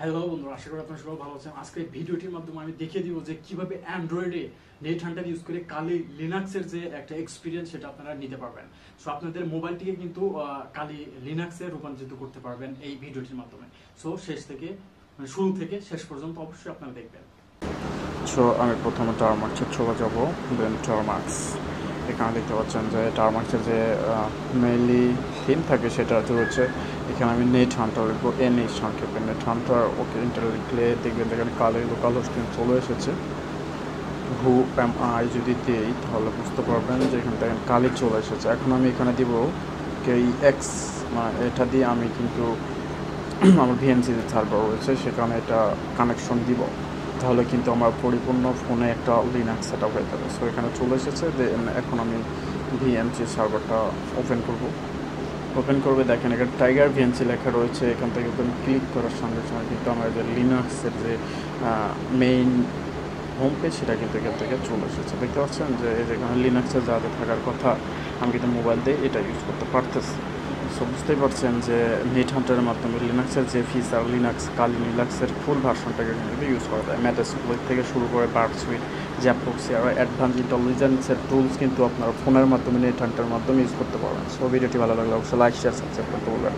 Hello বন্ধুরা, আশা করি আপনারা সবাই ভালো আছেন। আজকে এই ভিডিওটির মাধ্যমে আমি দেখিয়ে দিব যে কিভাবে অ্যান্ড্রয়েডে নেট হান্টার ইউজ করে কালি লিনাক্সের যে একটা এক্সপিরিয়েন্স সেটা আপনারা নিতে পারবেন। সো আপনাদের মোবাইলটিকে কিন্তু কালি লিনাক্সে রূপান্তরিত করতে পারবেন এই ভিডিওটির মাধ্যমে। সো শেষ থেকে শুরু থেকে শেষ পর্যন্ত অবশ্যই আপনারা দেখবেন। সো আমি প্রথমে টারমার্কসে চলে যাব, দেন টারমার্কস। এখানে দেখতে পাচ্ছেন যে টারমার্কসের যে মেইনলি থিম থাকে সেটা হচ্ছে এখানে আমি নেট হান্টার লিখবো, এনএইচ সংক্ষেপে নেট হান্টার। ওকে ইন্টার লিখলে দেখবেন এখানে কালো স্ক্রিন চলে এসেছে। হু এম আই যদি দিই তাহলে বুঝতে পারবেন যে এখান থেকে কালি চলে এসেছে। এখন আমি এখানে দিব কে এক্স, এটা দিয়ে আমি কিন্তু আমার ভিএনসি যে সার্ভার রয়েছে সেখানে এটা কানেকশন দিব, তাহলে কিন্তু আমার পরিপূর্ণ ফোনে একটা লিনাক্স সেট আপ হয়ে যাবে। সো এখানে চলে এসেছে। এখন আমি ভিএনসি সার্ভারটা ওপেন করবে। দেখেন এখানে টাইগার ভিএনসি লেখা রয়েছে। এখান থেকে ওপেন ক্লিক করার সঙ্গে সঙ্গে কিন্তু আমার যে লিনাক্সের যে মেইন হোম পেজ সেটা কিন্তু এখান থেকে চলে এসেছে। দেখতে পাচ্ছেন যে যেখানে লিনাক্সের যা যা থাকার কথা আমি কিন্তু মোবাইল দিয়ে এটা ইউজ করতে পারতেছি। সো বুঝতেই পারছেন যে নেট হান্টারের মাধ্যমে লিনাক্সের যে ফিচার, কালি লিনাক্সের ফুল ভার্সনটাকে কিন্তু ইউজ করা যায়। মেটাস্প্লয়েট থেকে শুরু করে বার্ড সুইট, জ্যাপক্সি আর অ্যাডভান্স ইন্টেলিজেন্সের টুলস কিন্তু আপনারা ফোনের মাধ্যমে নেট হান্টারের মাধ্যমে ইউজ করতে পারবেন। সো ভিডিওটি ভালো লাগলে অবশ্যই লাইক, শেয়ার, সাবস্ক্রাইব করতে বলবেন।